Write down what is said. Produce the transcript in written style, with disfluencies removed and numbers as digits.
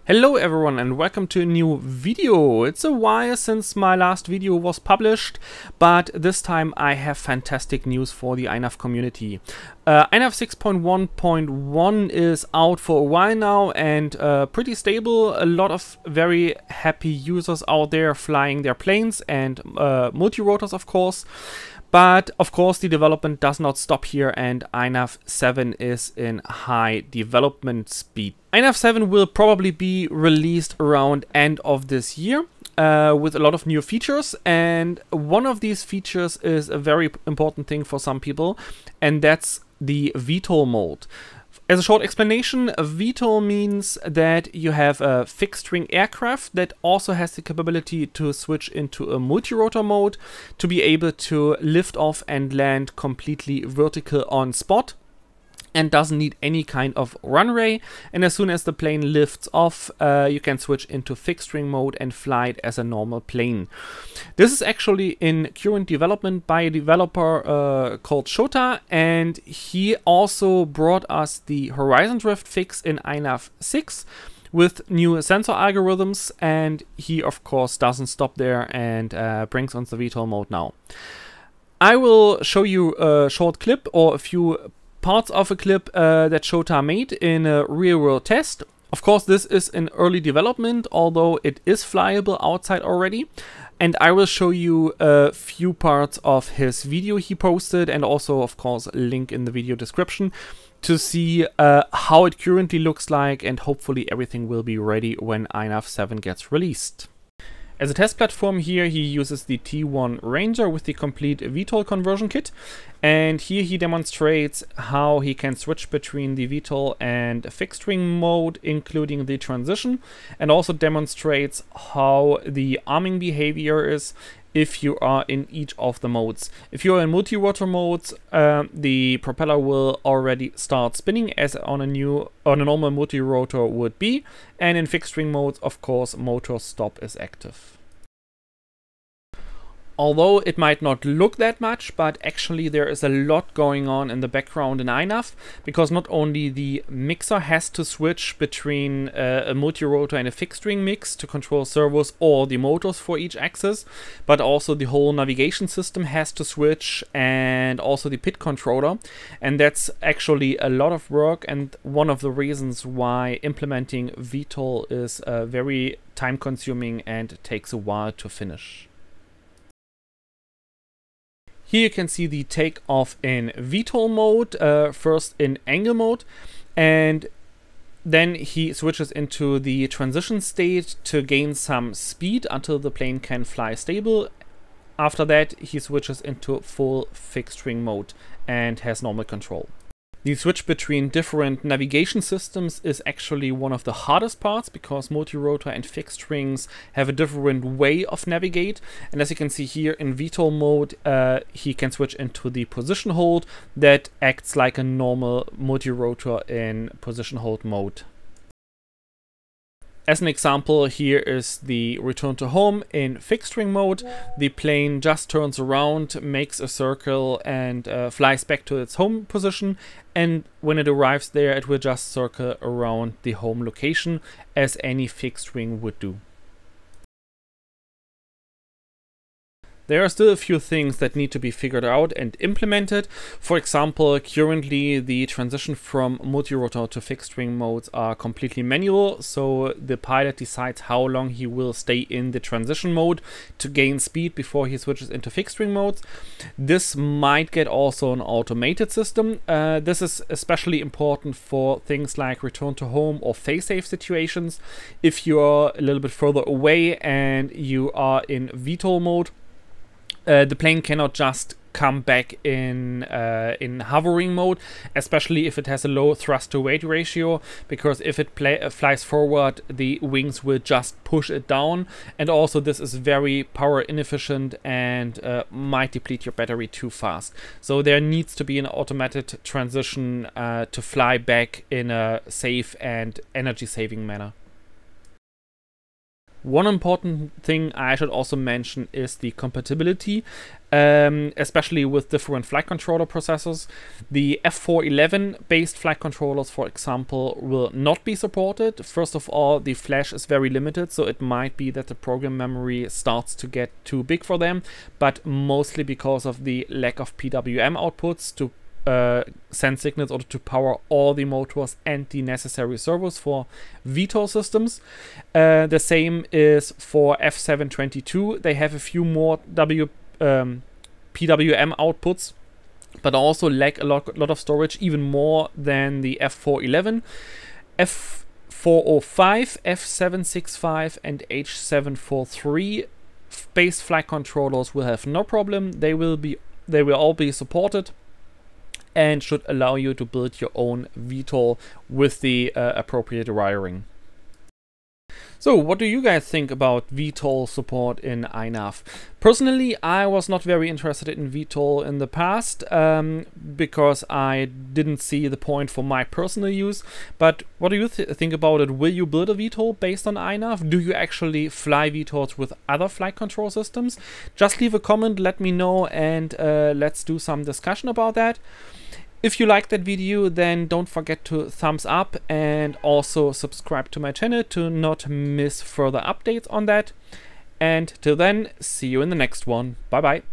Hello everyone and welcome to a new video. It's a while since my last video was published, but this time I have fantastic news for the INAV community. INAV 6.1.1 is out for a while now and pretty stable. A lot of very happy users out there flying their planes and multi-rotors, of course. But of course the development does not stop here, and INAV 7 is in high development speed. INAV 7 will probably be released around end of this year with a lot of new features, and one of these features is a very important thing for some people, and that's the VTOL mode. As a short explanation, a VTOL means that you have a fixed-wing aircraft that also has the capability to switch into a multi-rotor mode to be able to lift off and land completely vertical on spot, and doesn't need any kind of runway. And as soon as the plane lifts off, you can switch into fixed-wing mode and fly it as a normal plane. This is actually in current development by a developer called Shota, and he also brought us the horizon drift fix in INAV 6 with new sensor algorithms, and he of course doesn't stop there and brings on the VTOL mode now. I will show you a short clip or a few parts of a clip that Shota made in a real-world test. Of course, this is in early development, although it is flyable outside already. And I will show you a few parts of his video he posted, and also, of course, a link in the video description to see how it currently looks like, and hopefully everything will be ready when INAV 7 gets released. As a test platform here, he uses the T1 Ranger with the complete VTOL conversion kit, and here he demonstrates how he can switch between the VTOL and fixed wing mode, including the transition, and also demonstrates how the arming behavior is if you are in each of the modes. If you are in multi-rotor modes, the propeller will already start spinning as on a normal multi-rotor would be, and in fixed wing modes, of course, motor stop is active. Although it might not look that much, but actually there is a lot going on in the background in INAV, because not only the mixer has to switch between a multi-rotor and a fixed-wing mix to control servos or the motors for each axis, but also the whole navigation system has to switch, and also the PID controller. And that's actually a lot of work, and one of the reasons why implementing VTOL is very time-consuming and takes a while to finish. Here you can see the takeoff in VTOL mode, first in angle mode, and then he switches into the transition state to gain some speed until the plane can fly stable. After that, he switches into full fixed wing mode and has normal control. The switch between different navigation systems is actually one of the hardest parts, because multi-rotor and fixed wings have a different way of navigate. And as you can see here in VTOL mode, he can switch into the position hold that acts like a normal multi-rotor in position hold mode. As an example, here is the return to home in fixed wing mode. The plane just turns around, makes a circle, and flies back to its home position. And when it arrives there, it will just circle around the home location as any fixed wing would do. There are still a few things that need to be figured out and implemented. For example, currently the transition from multi-rotor to fixed wing modes are completely manual, so the pilot decides how long he will stay in the transition mode to gain speed before he switches into fixed wing modes. This might get also an automated system. This is especially important for things like return to home or fail-safe situations. If you are a little bit further away and you are in VTOL mode, the plane cannot just come back in hovering mode, especially if it has a low thrust to weight ratio, because if it flies forward, the wings will just push it down, and also this is very power inefficient and might deplete your battery too fast. So there needs to be an automated transition to fly back in a safe and energy saving manner. One important thing I should also mention is the compatibility. especially with different flight controller processors. The F411 based flight controllers, for example, will not be supported. First of all, the flash is very limited, so it might be that the program memory starts to get too big for them, but mostly because of the lack of PWM outputs to send signals or to power all the motors and the necessary servos for VTOL systems. The same is for F722. They have a few more PWM outputs, but also lack a lot of storage, even more than the F411. F405, F765 and H743 based flight controllers will have no problem. They will all be supported and should allow you to build your own VTOL with the appropriate wiring. So what do you guys think about VTOL support in INAV? Personally, I was not very interested in VTOL in the past because I didn't see the point for my personal use. But what do you think about it? Will you build a VTOL based on INAV? Do you actually fly VTOLs with other flight control systems? Just leave a comment, let me know, and let's do some discussion about that. If you liked that video, then don't forget to thumbs up and also subscribe to my channel to not miss further updates on that. And till then, see you in the next one. Bye bye.